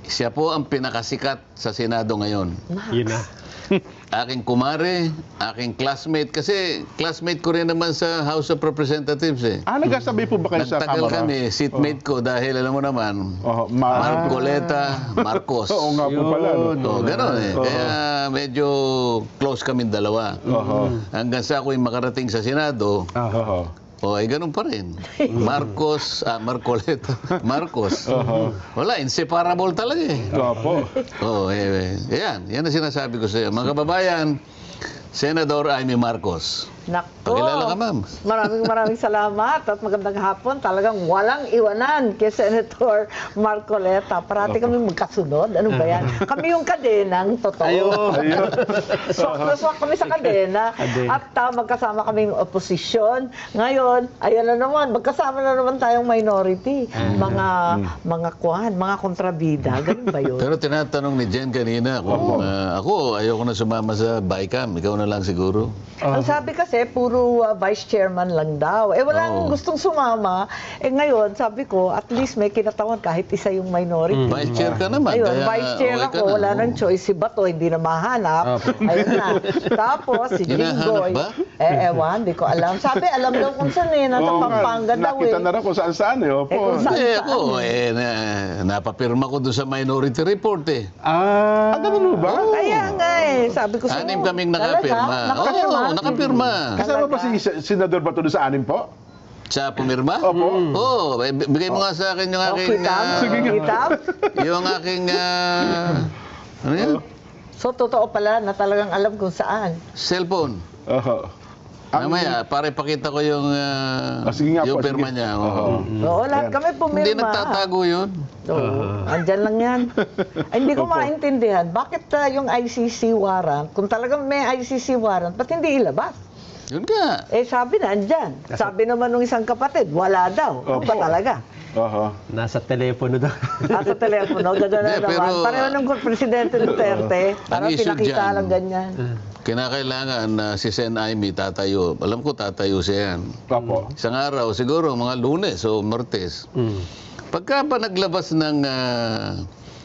Siya po ang pinakasikat sa Senado ngayon. Yun na. Aking kumare, aking classmate. Kasi classmate ko rin naman sa House of Representatives eh. Nagkasabay po ba kayo sa Nagtagal Kamara? kami, seatmate ko dahil alam mo naman, Marcoleta, Marcos. Oo nga po pala. No? So, gano'n eh. Kaya medyo close kami dalawa. Hanggang sa ako'y makarating sa Senado, ay ganun pa rin. Marcoleta, Marcos. Wala, inseparable talaga eh. Opo. Yan ang sinasabi ko sa iyo. Mga kababayan, Senador Amy Marcos. Nako. Pakilala ka, ma'am. Maraming salamat at magandang hapon. Talagang walang iwanan kay Senator Marcoleta. Parati kami magkasunod. Ano ba yan? Kami yung kadenang totoo. Ayun. Swak kami sa kadena. At magkasama kaming oposisyon. Ngayon, ayan na naman, magkasama na naman tayong minority. Mga kontrabida. Ganun ba yun? Pero tinatanong ni Jen kanina kung ako, ayoko na sumama sa BICAM. Ikaw na lang siguro. Ang sabi kasi, puro vice chairman lang daw. Walang gustong sumama. Ngayon, sabi ko, at least may kinatawan kahit isa yung minority. Vice chair ka naman. Ayun, kaya vice chair okay ka ako. na. Wala nang choice. Si Bato, hindi na mahanap. Ayun na. Tapos, si Hinahanap Jinggoy. ba? Ewan, di ko alam. Sabi, alam daw kung saan eh. Nasa Pampanga daw eh. Nakita na rin kung saan-saan eh. Opo. kung saan- Hindi, ako, napapirma ko doon sa minority report eh. Ganun mo ba? Kaya nga eh. Sabi ko sa Anim kaming nakapirma. Nakapirma? Oo, nakapirma. Kasama ba si Senador Bato doon sa anim po? Sa pumirma? Opo. Oo, bigay mo nga sa akin yung aking... Kitab? yung aking... ano yan? So, totoo pala na talagang alam kung saan. Cellphone. Oho. Mamaya, para ipakita ko yung, sige nga yung po, pirma sige. niya. Oo, lahat kami pumirma. Hindi nagtatago yun. Oo, andyan lang yan. Ay, hindi ko maintindihan. Bakit yung ICC warrant, kung talagang may ICC warrant, ba't hindi ilabas? Yun nga. Sabi na, andyan. Sabi naman ng isang kapatid, wala daw. Ano ba talaga? Oho. Nasa telepono daw. Sa telepono, gano'n na Hindi, naman. pero- Pareho ng Presidente Duterte. Parang issue pinakita dyan, lang ganyan. Kinakailangan na si Sen Aimee tatayo. Alam ko tatayo siya yan. Opo. Isang araw, siguro mga Lunes o Martes. Pagka pa naglabas ng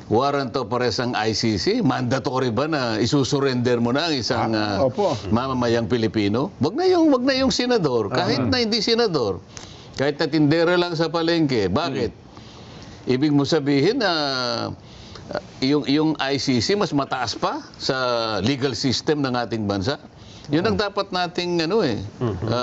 warrant of arrest ang ICC, mandatory ba na isusurrender mo na ang isang opo. mamamayang Pilipino? Wag na yung senador, kahit na hindi senador. Kahit na tindera lang sa palengke. Bakit? Ibig mo sabihin na yung ICC mas mataas pa sa legal system ng ating bansa? Yun ang dapat nating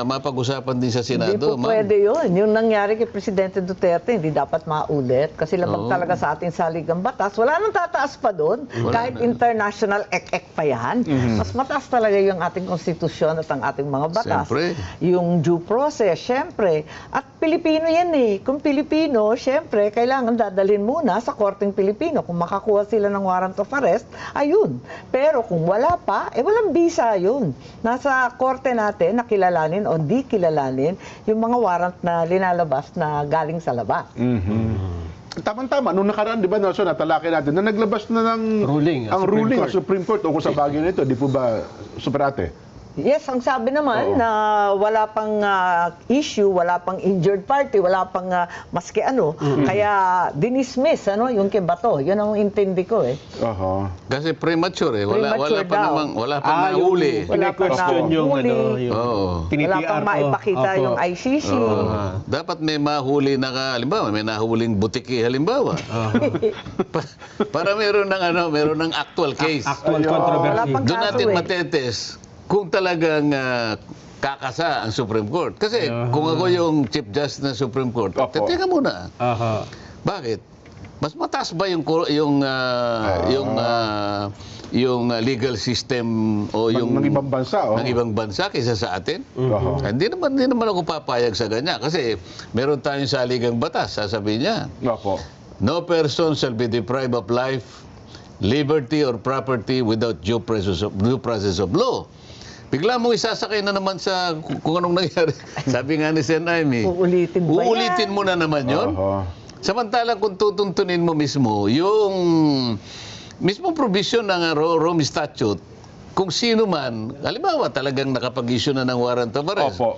mapag-usapan din sa Hindi Senado. po pwede yun. Yung nangyari kay Presidente Duterte, hindi dapat maulit. Kasi labag talaga sa ating saligang batas. Wala nang tataas pa doon. Kahit international ek-ek pa yan. Mas mataas talaga yung ating konstitusyon at ang ating mga batas. Siyempre. Yung due process, syempre. At Pilipino yan eh. Kung Pilipino, syempre, kailangan dadalhin muna sa korteng Pilipino. Kung makakuha sila ng warrant of arrest, ayun. Pero kung wala pa, walang bisa yun. Nasa korte natin na kilalanin o di kilalanin yung mga warrant na linalabas na galing sa labas. Tama-tama, nung nakaraan, di ba, Nelson, natalakay natin, na naglabas na ng Ruling, ang Supreme ruling Court. ng Supreme Court tungkol sa bagay nito. Di po ba, Superate? Yes, ang sabi naman na wala pang issue, wala pang injured party, wala pang maski ano. Kaya dinismiss yung kay Bato. Yun ang intindi ko eh. Oho. Kasi premature eh. Wala Premature pa daw. namang, wala pa nahuli. Wala pa Question yung nahuli. yung Oo. Wala pang maipakita yung ICC. Dapat may mahuli na halimbawa, may nahuling butiki halimbawa. Para meron ng actual case. Actual Wala controversy. pang Doon kaso natin eh. matetes kung talagang kakasa ang Supreme Court. Kasi kung ako yung Chief Justice ng Supreme Court, teka muna. Bakit? Mas mataas ba yung legal system o yung ng ibang bansa, ng ibang bansa kaysa sa atin? Hindi naman ako papayag sa ganyan kasi meron tayong saligang batas, sasabihin niya. Opo. No person shall be deprived of life, liberty or property without due process of law. Bigla mong isasakay na naman sa kung anong nangyari. Sabi nga ni Sen Aimee, Uulitin ba yan? uulitin mo na naman yun. Samantalang kung tutuntunin mo mismo, yung mismo provision ng Rome Statute, kung sino man, halimbawa talagang nakapag-issue na ng warrant of arrest, Opo.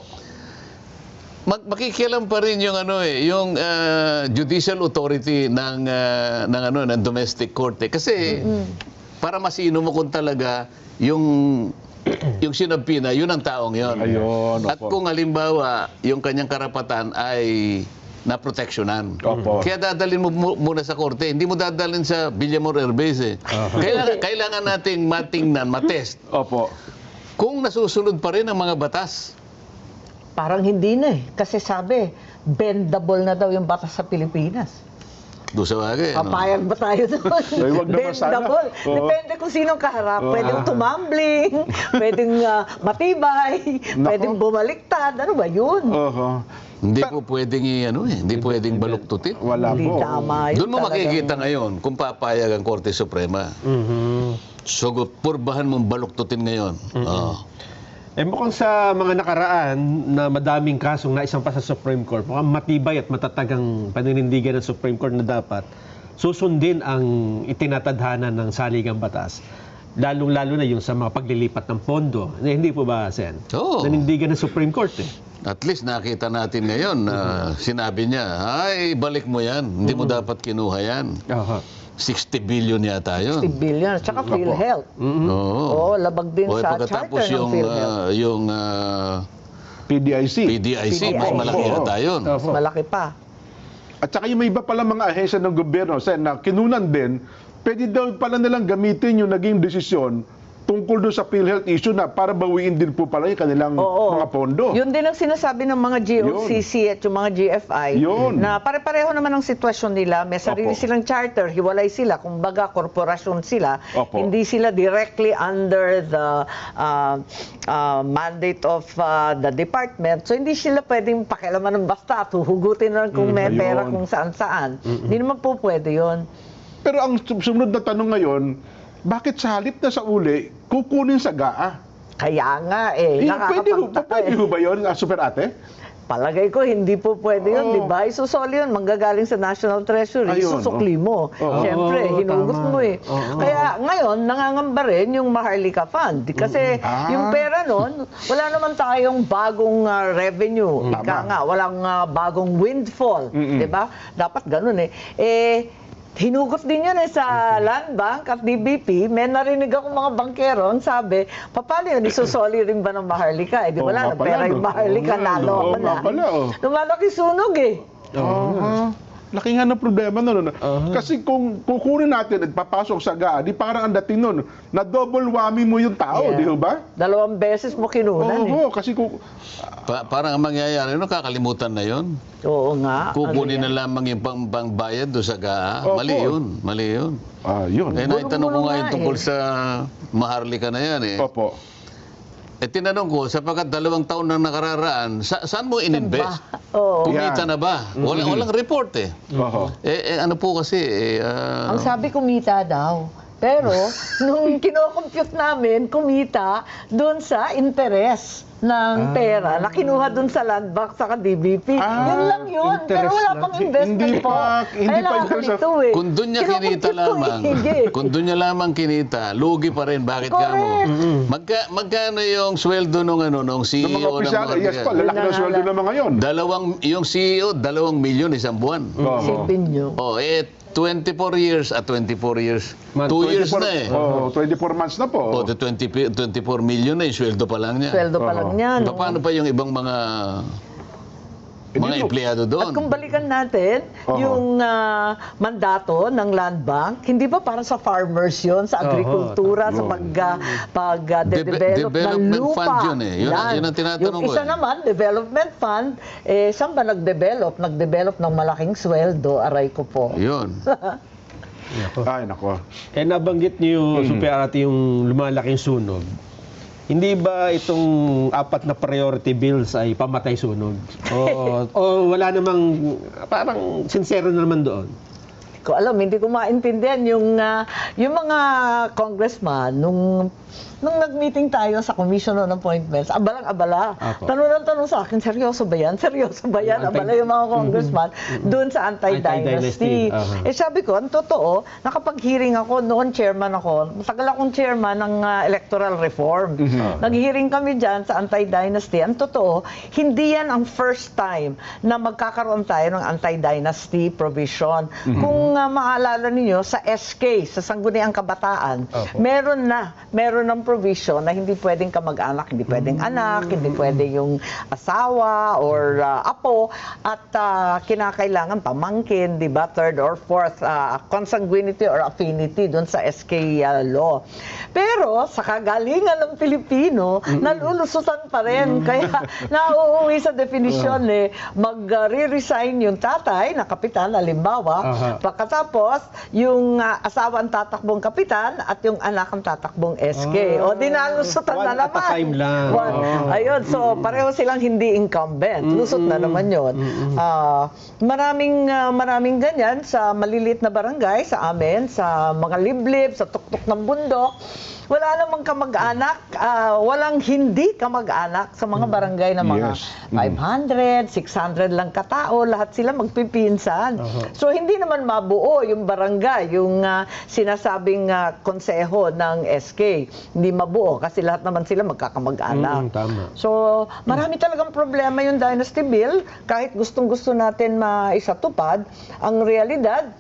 makikialam pa rin yung yung judicial authority ng domestic court kasi para masino mo kung talaga yung sinabpina, yun ang taong yun. Ayun, At opo. kung halimbawa, yung kanyang karapatan ay naproteksyonan. Opo. Kaya dadalhin mo muna sa korte. Hindi mo dadalhin sa Villamor Airbase eh. Kailangan nating matingnan, matest. Opo. Kung nasusunod pa rin ang mga batas. Parang hindi na eh. Kasi sabi, bendable na daw yung batas sa Pilipinas. Doon sa bagay. ano? Papayag ba tayo doon? Ay, wag naman sana. Bendable. Oo. Depende kung sinong kaharap. Pwedeng tumambling, pwedeng matibay, pwedeng bumaliktad. Ano ba yun? Oho. Hindi po pwedeng hindi pwedeng baluktutin. Wala Hindi po. tama yun. Doon mo talagang- makikita ngayon kung papayag ang Korte Suprema. So, purbahan mong baluktutin ngayon. Oh. Mukhang sa mga nakaraan na madaming kasong naisampa sa Supreme Court, mukhang matibay at matatag ang paninindigan ng Supreme Court na dapat susundin ang itinatadhana ng saligang batas. Lalong-lalo na yung sa mga paglilipat ng pondo. Hindi po ba, Sen? Oo. Nanindigan ng Supreme Court eh. At least nakita natin ngayon na sinabi niya, ay, balik mo yan. Hindi mo dapat kinuha yan. 60 billion yata yun. 50 billion. Tsaka PhilHealth. Oo. Oo, labag din O, sa pagkatapos charter ng PhilHealth. yung PDIC. PDIC, mas PDIC. malaki yata yun. Mas malaki pa. At saka yung may iba pala mga ahensya ng gobyerno, Sen, na kinunan din, pwede daw pala nilang gamitin yung naging desisyon tungkol doon sa PhilHealth issue na para bawiin din po pala yung kanilang Oo. mga pondo. Yun din ang sinasabi ng mga GOCC at yung mga GFI Yun. na pare-pareho naman ang sitwasyon nila. May sarili Opo. silang charter, hiwalay sila. Kumbaga, korporasyon sila. Opo. Hindi sila directly under the mandate of the department. So, hindi sila pwedeng pakialaman ng basta at huhugutin na kung may ayun. pera kung saan-saan. Hindi naman po pwede yun. Pero ang sumunod na tanong ngayon, bakit sa halip na sa uli, kukunin sa GAA? Kaya nga eh, nakakapagtaka Pwede ho ba yun, Super Ate? Palagay ko, hindi po pwede yun, Oo. di ba? Isusoli yun, manggagaling sa National Treasury, Ayun, isusukli mo. Oo. Siyempre, Oo, hinugot tama. mo eh. Oo. Kaya ngayon, nangangamba rin yung Maharlika Fund. Kasi yung pera nun, wala naman tayong bagong revenue. Ika nga, walang bagong windfall. Di ba? Dapat ganun eh. Hinugot din yun sa Land Bank at DBP. May narinig akong mga bankero ang sabi, paano yun, isusoli rin ba ng Maharlika? Eh, di Oo wala nga na pera pala, yung no? Maharlika, Oo nga, nalo no? ako Oo na. nga pala, oh. Lumalaki sunog eh. Laki nga ng problema nun. Kasi kung kukunin natin at papasok sa GAA, di parang ang dating nun, na double whammy mo yung tao, Yeah. di ba? 2 beses mo kinunan eh. Oo, kasi kung... Parang ang mangyayari, kakalimutan na yon. Oo nga. Kukunin ano na lamang yung pangbayad doon sa GAA. Opo. Mali yun. Mali yun. Yun. Eh, naitanong ko Gulong-gulong nga yung nga tungkol eh. sa Maharlika na yan eh. Opo. Tinanong ko, sapagkat 2 taon na nakararaan, saan mo ininvest? Oo. Kumita Yan. na ba? Walang report eh. Oho. Ano po kasi, Ang sabi kumita daw. Pero, nung kinocompute namin, kumita doon sa interest ng pera na kinuha doon sa Land Bank sa DBP. Yun lang yun. Pero interest wala lang. pang investment Hindi po. pa interest Ito eh. kung doon niya kinita Kinocompute ko lamang, eh. kung doon niya lamang kinita, lugi pa rin. Bakit ka mo? Magkano yung sweldo nung Ng CEO mga ng opisyal, Maharlika? yes pa, lalaki na sweldo naman ngayon. Yung CEO, 2 milyon isang buwan. Oho. Isipin nyo. 24 years, 24 years. 2 Month. years na eh. 24 months na po. The 24 million na yung sweldo pa lang niya. Sweldo pa lang yan. Paano pa yung ibang mga Hindi, empleyado At doon? kung balikan natin, yung mandato ng Land Bank, hindi ba para sa farmers yun, sa agrikultura, sa pag-develop ng Development lupa? fund yun eh. Yun ang tinatanong yung ko isa eh. naman, development fund, saan ba nag-develop? Nag-develop ng malaking sweldo, aray ko po. Yun. Ay, nako. Nabanggit niyo, Super Ate, yung lumalaking sunog. Hindi ba itong 4 na priority bills ay pamatay sunog? O wala namang, parang sincero na naman doon? ko alam, hindi ko maintindihan yung mga congressman nung nag-meeting tayo sa Commission on Appointments, abalang-abala. Apo. Tanong ng tanong sa akin, seryoso ba yan? Seryoso ba yan? Abala yung mga congressman doon sa Anti-dynasty. anti-dynasty. Aha. Sabi ko, ang totoo, nakapag-hearing ako, noon chairman ako, matagal akong chairman ng electoral reform. Nag-hearing kami dyan sa anti-dynasty. Ang totoo, hindi yan ang first time na magkakaroon tayo ng anti-dynasty provision. Kung maalala ninyo, sa SK, sa Sangguniang Kabataan, Opo. meron ng provision na hindi pwedeng kamag-anak, hindi pwedeng anak, hindi pwede yung asawa or apo, at kinakailangan pamangkin, di ba, third or fourth consanguinity or affinity doon sa SK law. Pero sa kagalingan ng Pilipino, nalulusutan pa rin. Kaya nauuwi sa definition mag-re-resign yung tatay na kapitan, halimbawa, Aha. pagkatapos yung asawa ang tatakbong kapitan at yung anak ang tatakbong SK. O dinalusutan One na at a naman. time lang. Ayun, so pareho silang hindi incumbent. Lusot na naman yun. Maraming ganyan sa maliliit na barangay, sa amin, sa mga liblib, sa tuktok ng bundok. Wala namang kamag-anak, walang hindi kamag-anak sa mga barangay na mga Yes. 500, 600 lang katao, lahat sila magpipinsan. So hindi naman mabuo yung barangay, yung sinasabing konseho ng SK. Hindi mabuo kasi lahat naman sila magkakamag-anak. Tama. So, marami talagang problema yung Dynasty Bill. Kahit gustong-gusto natin maisatupad, ang realidad,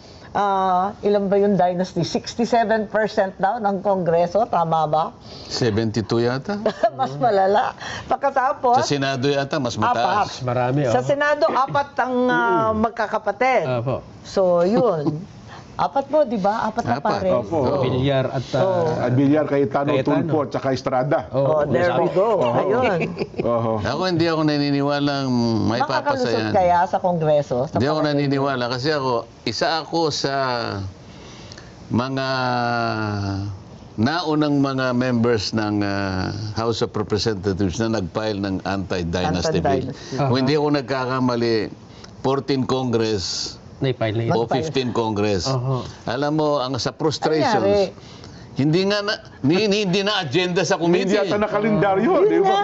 ilan ba yung Dynasty? 67% daw ng Kongreso, tama ba? 72 yata. Mas malala. Pagkatapos, Sa Senado yata, mas apat. mataas. Marami. Sa Senado, 4 ang magkakapatid. Opo. So, yun. 4 po, di ba? 4 na 4. pare. Opo. Bilyar at Villar, Cayetano, Cayetano. Tulfo, at saka Estrada. Oh, there we go. Ayun. Oho. Ako hindi ako naniniwalang may Makakalusot papasayan. kaya sa Kongreso? Sa Hindi ako palagay niyo? naniniwala kasi isa ako sa mga naunang mga members ng House of Representatives na nag-file ng anti-dynasty bill. Anti-dynasty. Kung hindi ako nagkakamali, 14 Congress naipile o 15 Congress. Oho. Alam mo, ang sa frustrations, Anyari? hindi na agenda sa Hindi committee. yata na kalendaryo, di ba?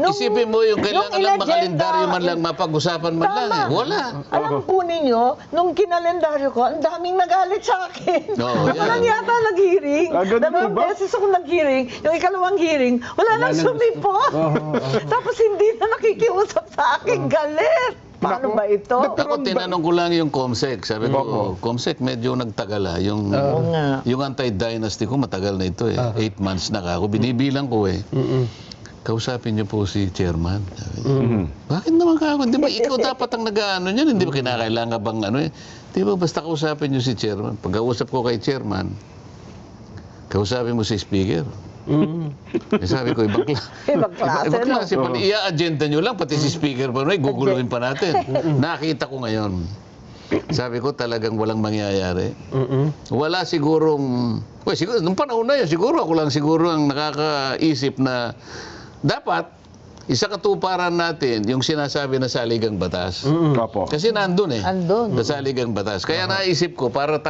Isipin mo yung kailangan lang inagenda, makalendaryo man lang, mapag-usapan man lang. Tama. Wala. Alam po ninyo, nung kinalendaryo ko, ang daming nagalit sa akin. Oo, yan. Walang yata nag-hearing. Ganun Dalawang po ba? beses ako nag-hearing. Yung ikalawang hearing, wala nang nang- sumipot. Tapos hindi na nakikiusap sa akin. Galit. Paano Nako. ba ito? Ako tinanong ko lang yung COMSEC. Sabi ko, COMSEC medyo nagtagal Yung, Oo nga. yung anti-dynasty ko matagal na ito 8 months na ako. Binibilang ko Kausapin niyo po si chairman. Sabi niya. Bakit naman ako? Di ba ikaw dapat ang nag-ano niyan? Hindi ba kinakailangan bang Di ba basta kausapin niyo si chairman? Pagkausap ko kay chairman, kausapin mo si speaker. Sabi ko, ibang Ibang klase, no? pala. I-agenda nyo lang, pati si speaker pa rin, guguluhin pa natin. Nakita ko ngayon. Sabi ko, talagang walang mangyayari. Wala sigurong, siguro, nung panahon na yun, siguro ako lang siguro ang nakakaisip na dapat, isa katuparan natin yung sinasabi na saligang batas. Opo. Kasi nandun Andun. sa saligang batas. Kaya naisip ko, para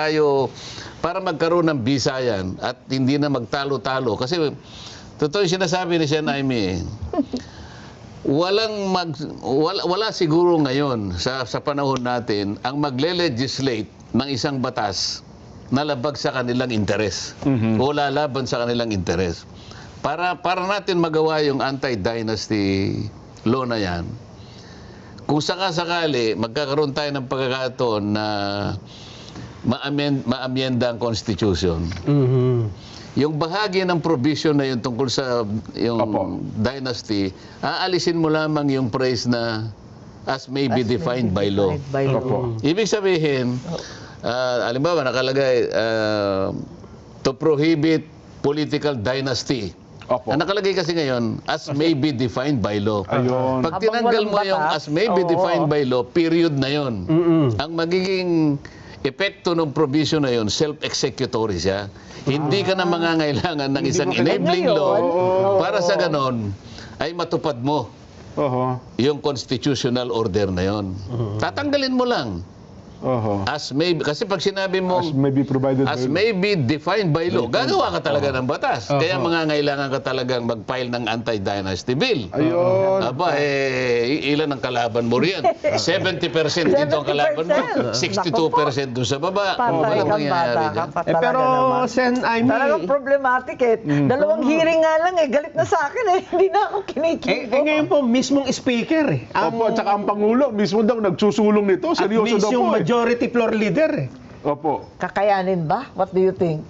magkaroon ng bisayan at hindi na magtalo-talo. Kasi, totoo yung sinasabi ni Sen. Aimee, wala siguro ngayon sa panahon natin ang magle-legislate ng isang batas na labag sa kanilang interes o lalaban sa kanilang interes. Para natin magawa yung anti-dynasty law na yan, kung sakasakali magkakaroon tayo ng pagkakataon na ma-amyenda ang Constitution, yung bahagi ng provision na yun tungkol sa yung dynasty, aalisin mo lamang yung phrase na as may be defined by law. By law. Opo. Ibig sabihin, halimbawa nakalagay to prohibit political dynasty. Opo. Ang nakalagay kasi ngayon, as may be defined by law. Ayun. Pag Habang tinanggal walang mo yung batas, as may be oo. defined by law, period na yon. Ang magiging epekto ng provision na yon, self-executory siya. Hindi ka na mangangailangan ng isang enabling law para sa ganon ay matupad mo Oho. yung constitutional order na yon. Tatanggalin mo lang. Oho. As may, kasi pag sinabi As mong may be provided as by law. may be defined by law, gagawa ka talaga ng batas. Kaya mangangailangan ka talagang mag-file ng anti-dynasty bill. Ayun. Aba, ilan ang kalaban mo riyan? 70% dito ang kalaban mo. 62% doon sa baba. Patay Walang kang mangyayari bata ka dyan. pa talaga pero naman. Sen Amy, Talagang problematic eh. Dalawang hearing nga lang eh. Galit na sa akin eh. Hindi na ako kinikibo. ngayon po, mismong speaker eh. Opo, at saka ang Pangulo, mismo daw nagsusulong nito. At Seryoso daw yung po eh. majority floor leader eh. Opo. Kakayanin ba? What do you think?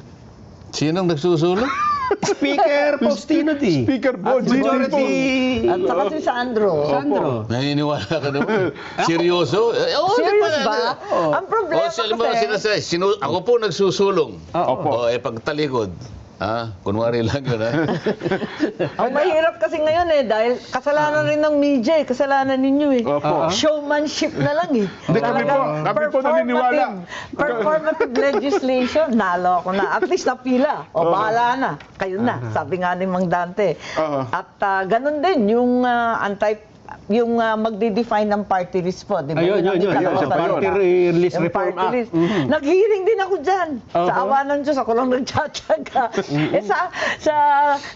Sinong nagsusulong? Speaker Faustino D. Speaker At Boji majority... At saka si Sandro. Sandro. Naniniwala ka naman? Seryoso? Oo, Serious di ba? Ang problema kasi... ako po nagsusulong. Opo. Pagtalikod. Kunwari lang yun, Ang mahirap kasi ngayon eh, dahil kasalanan rin ng media eh, kasalanan ninyo eh. Opo. Showmanship na lang eh. Hindi, kami po naniniwala. Performative legislation, nalo ako na. At least napila. O bahala na. Kayo na. Sabi nga ni Mang Dante. At ganun din yung magde-define ng party list po, di ba? Ayun, Yun ang yun. ikalawa Sa pa party yun. list Yung reform party act. list. Nag-hearing din ako dyan. Sa awa ng Diyos, ako lang nagtsatsaga. Sa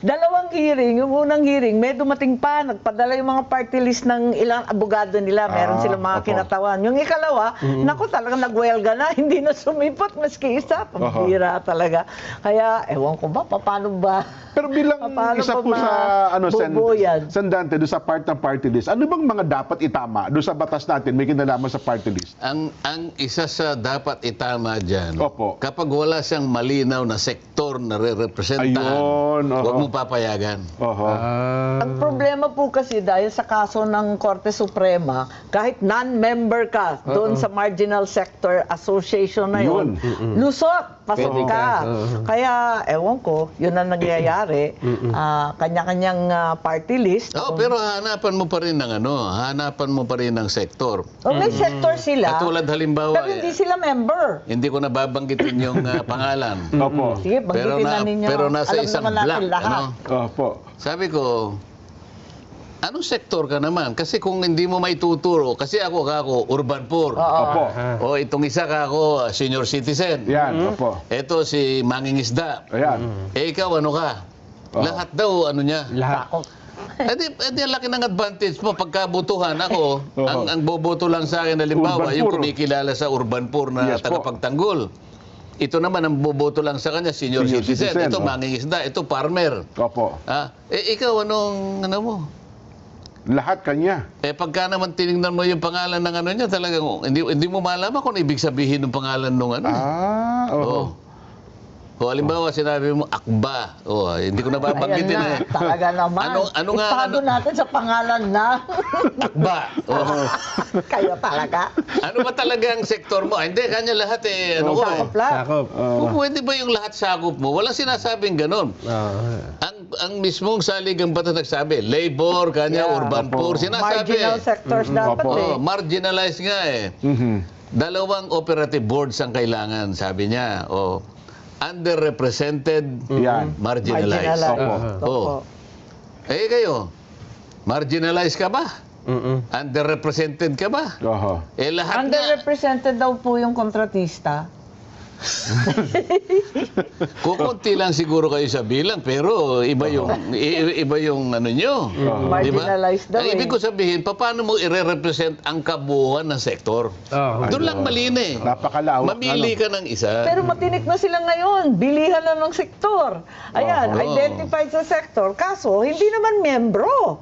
dalawang hearing, yung unang hearing, may dumating pa, nagpadala yung mga party list ng ilang abogado nila. Meron silang mga opo. kinatawan. Yung ikalawa, naku, talagang nagwelga na. Hindi na sumipot, maski isa. Pambira talaga. Kaya, ewan ko ba, paano ba? Pero bilang Paano isa pa po sa boboyan? San Dante, doon sa part ng party list, ano bang mga dapat itama doon sa batas natin may kinalaman sa party list? Ang isa sa dapat itama dyan, Opo. kapag wala siyang malinaw na sektor na re-representahan, Ayun, oho. huwag mo papayagan. Oho. Ang problema po kasi dahil sa kaso ng Korte Suprema, kahit non-member ka doon sa marginal sector association na yun, lusot, pasok Pwede ka. ka. Kaya, ewan ko, yun ang nangyayari. Kanya-kanyang party list. Pero hanapan mo pa rin ng hanapan mo pa rin ng sektor. O may sector sila, Katulad halimbawa, pero hindi sila member. hindi ko nababanggitin yung pangalan. Opo. Sige, banggitin na ninyo. pero nasa Alam isang naman natin block, lahat. Opo. Sabi ko, anong sektor ka naman? Kasi kung hindi mo maituturo, kasi ako urban poor. Opo. O itong isa ako senior citizen. Yan, opo. Ito si mangingisda. Ayan. Ikaw ano ka? Lahat daw ano niya. Lahat. Edi ang laki ng advantage mo pagkabutuhan ako. ang boboto lang sa akin halimbawa Urban yung poor. kumikilala sa urban poor na Yes po. tagapagtanggol. Ito naman ang boboto lang sa kanya senior citizen. Ito mangingisda, ito farmer. Opo. Ikaw anong mo? Lahat kanya. Pagka naman tinignan mo yung pangalan ng niya, talagang hindi mo malaman kung ibig sabihin ng pangalan ng Oo. O halimbawa sinabi mo akba. Hindi ko nababanggitin Ayan na, talaga naman. Itago natin sa pangalan na akba. kayo talaga. Ano ba talaga ang sektor mo? Hindi, kanya lahat Sakop lang. Sakop. Pwede ba yung lahat sakop mo? Walang sinasabing ganon. Ang mismong saligang batas nagsabi, labor, kanya, urban poor. Sinasabi Marginal sectors dapat eh. marginalized nga eh. Mhm. Dalawang operative boards ang kailangan, sabi niya. Underrepresented, Yan. marginalized. Opo. Kayo, marginalized ka ba? Underrepresented ka ba? Oho. Lahat nga. Underrepresented daw po yung kontratista. Kukunti lang siguro kayo sa bilang, pero iba yung ano nyo. Marginalized daw Ang ibig ko sabihin, paano mo i-represent ang kabuuan ng sektor? Doon lang mali. Napakalawak. Mamili ka ng isa. Pero matinik na sila ngayon. Bilihan na ng sektor. Ayan, identified sa sektor. Kaso, hindi naman membro.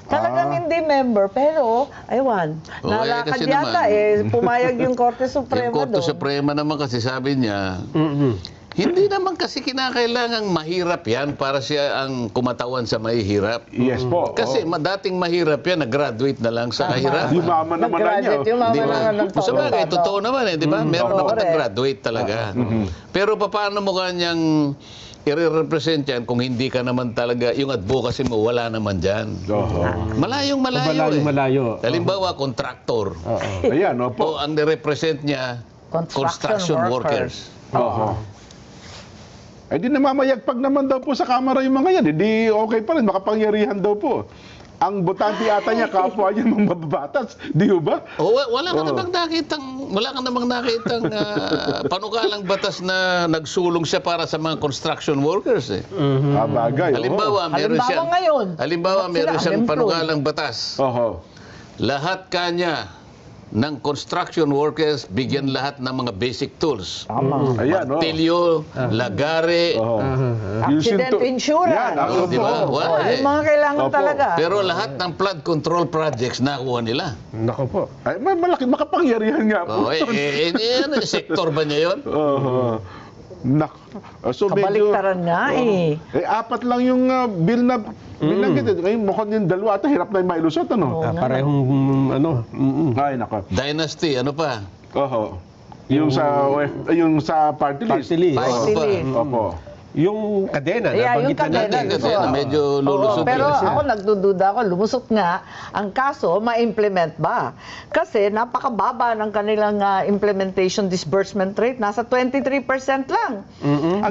Talagang hindi member, pero, aywan, nalakad kasi yata naman, pumayag yung Korte Suprema Yung Korte doon. Suprema naman kasi sabi niya, hindi naman kasi kinakailangang mahirap yan para siya ang kumatawan sa mahihirap. Yes po. Kasi dating mahirap yan, nag-graduate na lang sa kahirapan. Yumaman naman na niya. Nag-graduate, yumaman Di ba? naman ng Sa bagay, totoo naman di ba? Meron naman Correct. nag-graduate talaga. Pero paano mo kanyang i-represent yan kung hindi ka naman talaga, yung advocacy mo, wala naman dyan. Oho. Malayong Malayo. Halimbawa, contractor. Ayan, opo. Ang nirepresent niya, construction workers. Oho. Di namamayagpag naman daw po sa kamera yung mga yan. Di okay pa rin, makapangyarihan daw po. ang botante ata niya, kapwa niya mga mababatas. Di ba? Wala ka namang nakitang panukalang batas na nagsulong siya para sa mga construction workers eh. Bagay. Halimbawa, meron Halimbawa siyang ngayon, meron sila siyang unemployed. panukalang batas. Oho. Lahat kanya ng construction workers bigyan lahat ng mga basic tools. Tama. Ayan, Martilyo, lagare. Oho. Accident insurance. Yan, ako Di po. ba? Wala Yung mga kailangan Opo. talaga. Pero lahat ng flood control projects nakuha nila. Nako po. Ay, malaki, makapangyarihan nga po. Ano, sektor ba niya yun? Oho. So medyo, Kabaliktaran nga eh. apat lang yung bill na binanggit. Ngayon, mukhang yung dalawa ata, hirap na yung mailusot, ano? Parehong ano. Ay, nako. Dynasty, ano pa? Oho. Yung sa party list. Party list. Ano pa? Opo. Yung kadena, Yeah, yung nabanggitan kadena. natin. Kasi medyo lulusot Pero yun. ako nagdududa ako, lumusot nga. Ang kaso, ma-implement ba? Kasi napakababa ng kanilang implementation disbursement rate. Nasa 23% lang.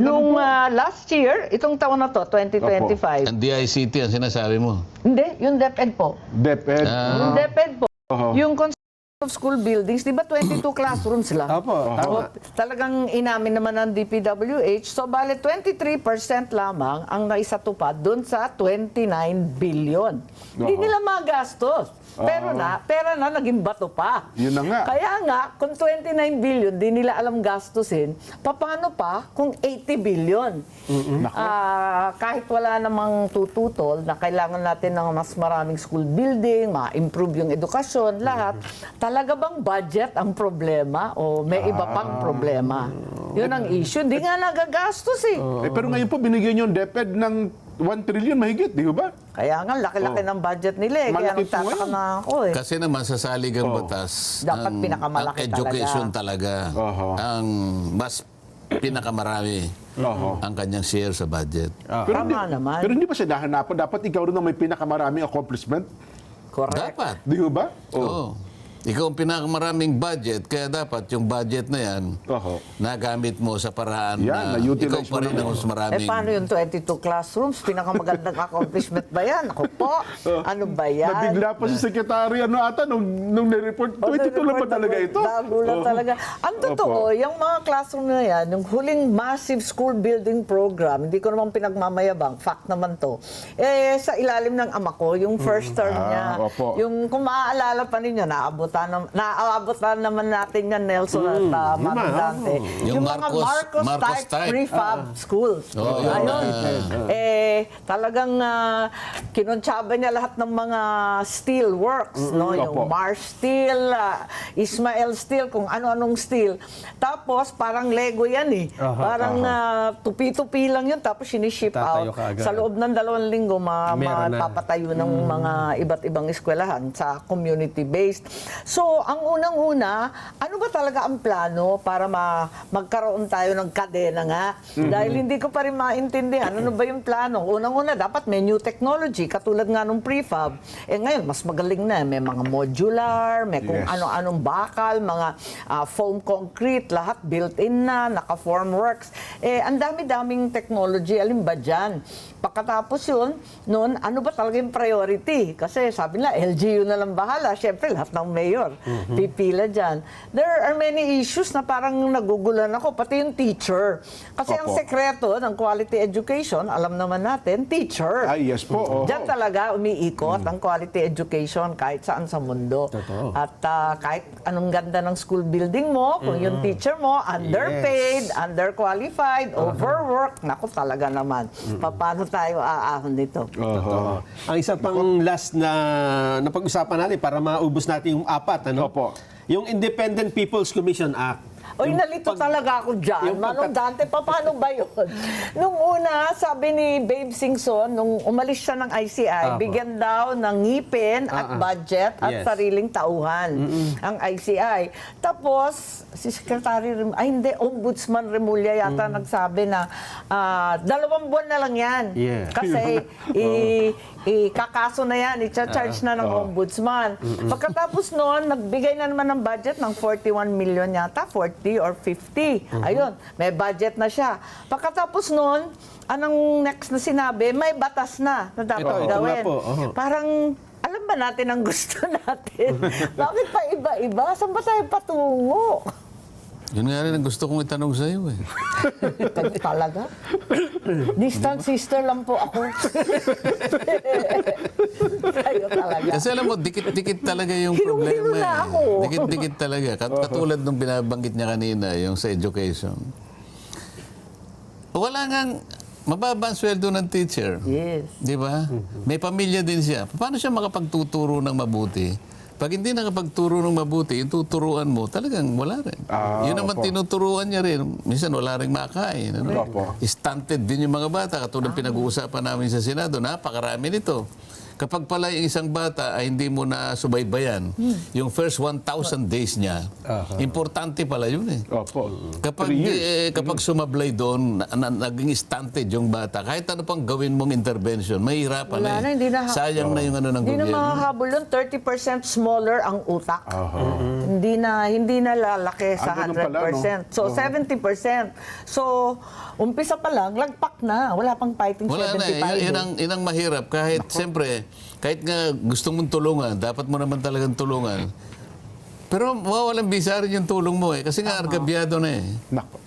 Nung last year, itong taon na to, 2025. Ang DICT ang sinasabi mo. Hindi, yung DepEd po. DepEd. Yung DepEd po. Oho. Yung construction of school buildings, di ba 22 classrooms lang? Opo, tama. Talagang inamin naman ng DPWH. So, bale 23% lamang ang naisatupad doon sa 29 billion. Hindi nila magastos. Pero pera na naging bato pa. Yun na nga. Kaya nga, kung 29 billion, di nila alam gastusin, paano pa kung 80 billion? Kahit wala namang tututol na kailangan natin ng mas maraming school building, ma-improve yung edukasyon, lahat, talaga bang budget ang problema o may iba pang problema? Yun ang issue. Hindi nga nagagastos eh. Pero ngayon po, binigyan yung DepEd ng 1 trillion mahigit, di ba? Kaya nga, laki-laki ng budget nila eh. Kaya Malaki po nagtataka yan. na ako eh. Kasi naman sa saligang batas, Dapat ang pinakamalaki education talaga, Oho. ang mas pinakamarami Oho. ang kanyang share sa budget. Tama naman. Pero hindi ba siya nahanapan? Dapat ikaw rin ang may pinakamaraming accomplishment? Correct. Dapat. Di ba? Oo. Ikaw ang pinakamaraming budget, kaya dapat yung budget na yan, Oho. nagamit mo sa paraan Yan, na ikaw na-utilize pa mo rin na. ang mas maraming... Paano yung 22 classrooms? Pinakamagandang accomplishment ba yan? Ako po, ano ba yan? Nabigla pa si Secretary ata nung nire-report. 22 lang ba talaga ito? Nagulat talaga. Ang totoo, yung mga classroom na yan, yung huling massive school building program, hindi ko naman pinagmamayabang, fact naman to, sa ilalim ng ama ko, yung first term niya, opo. yung kung maaalala pa ninyo, naabutan naman natin yan, Nelson at Mami Dante. Yung mga Marcos Marcos type. prefab schools. Oo, Ayun. yun. Talagang kinontsaba niya lahat ng mga steel works, no? Yung Opo. Mars Steel, Ismael Steel, kung ano-anong steel. Tapos parang Lego yan eh. Parang tupi-tupi lang yun, tapos siniship Tatayo out. kaagad. Sa loob ng 2 linggo, Meron na. mapapatayo ng mga iba't ibang eskwelahan sa community-based. So, ang unang-una, ano ba talaga ang plano para magkaroon tayo ng kadena nga? Dahil hindi ko pa rin maintindihan, ano ba yung plano? Unang-una, dapat may new technology, katulad nga nung prefab. Ngayon, mas magaling na. May mga modular, may kung Yes. ano-anong bakal, mga foam concrete, lahat built-in na, naka-formworks. Ang dami-daming technology, alin ba dyan? Pagkatapos yun, noon, ano ba talaga yung priority? Kasi sabi nila, LGU na lang bahala. Siyempre, lahat ng mayor, pipila dyan. There are many issues na parang nagugulan ako, pati yung teacher. Kasi ang Opo. sekreto ng quality education, alam naman natin, teacher. Ay, yes po. Oho. Diyan talaga umiikot ang quality education kahit saan sa mundo. Totoo. At kahit anong ganda ng school building mo, kung yung teacher mo, underpaid, underqualified, overworked, naku talaga naman. Paano tayo aahon nito? Oho. Ang isa pang last na napag-usapan natin para maubos natin yung apat, ano? Opo. Yung Independent People's Commission Act. Oy, nalito talaga ako dyan. yung Manong Dante, paano ba yun? Nung una, sabi ni Babe Singson, nung umalis siya ng ICI, bigyan daw ng ngipin at budget at Yes. sariling tauhan ang ICI. Tapos, si Secretary, hindi, Ombudsman Remulla yata nagsabi na 2 buwan na lang yan. Yeah. Kasi Ikakaso na yan, i-charge na ng ombudsman. Pagkatapos noon, nagbigay na naman ng budget ng 41 million yata, 40 or 50. Ayun, may budget na siya. Pagkatapos noon, anong next na sinabi? May batas na dapat Ito gawin. nga po, Parang, alam ba natin ang gusto natin? Bakit pa iba-iba? Saan ba tayo patungo? Yun nga rin ang gusto kong itanong sa iyo eh. Kayo talaga? Distant sister lang po ako. Kayo talaga. Kasi alam mo, dikit-dikit talaga yung Hirong-hiro problema. na eh. ako. Dikit-dikit talaga. Katulad nung binabanggit niya kanina, yung sa education. Wala ngang mababa ang sweldo ng teacher. Yes. Di ba? May pamilya din siya. Paano siya makapagtuturo ng mabuti? Pag hindi nakapagturo ng mabuti, yung tuturuan mo, talagang wala rin. Yun naman opo. tinuturuan niya rin. Minsan wala rin makain. Ano? Opo. Stunted din yung mga bata. Katulad pinag-uusapan namin sa Senado, napakarami nito. Kapag pala yung isang bata ay hindi mo na subaybayan, yung first 1,000 days niya, importante pala yun eh. Opo. Kapag 3 years. kapag sumablay doon, naging stunted yung bata, kahit ano pang gawin mong intervention, mahirapan Wala eh. na, hindi na- Sayang na yung ano ng Hindi na gobyerno. makahabol yun, 30% smaller ang utak. Hindi na lalaki sa ganun pala, 100%. So, 70%. So, umpisa pa lang, lagpak na. Wala pang fighting Wala na 75. eh. Yun ang mahirap. Kahit siyempre, kahit nga gusto mong tulungan, dapat mo naman talagang tulungan. Pero mawawalang bisa rin yung tulong mo eh. Kasi nga argabyado na eh. Nako.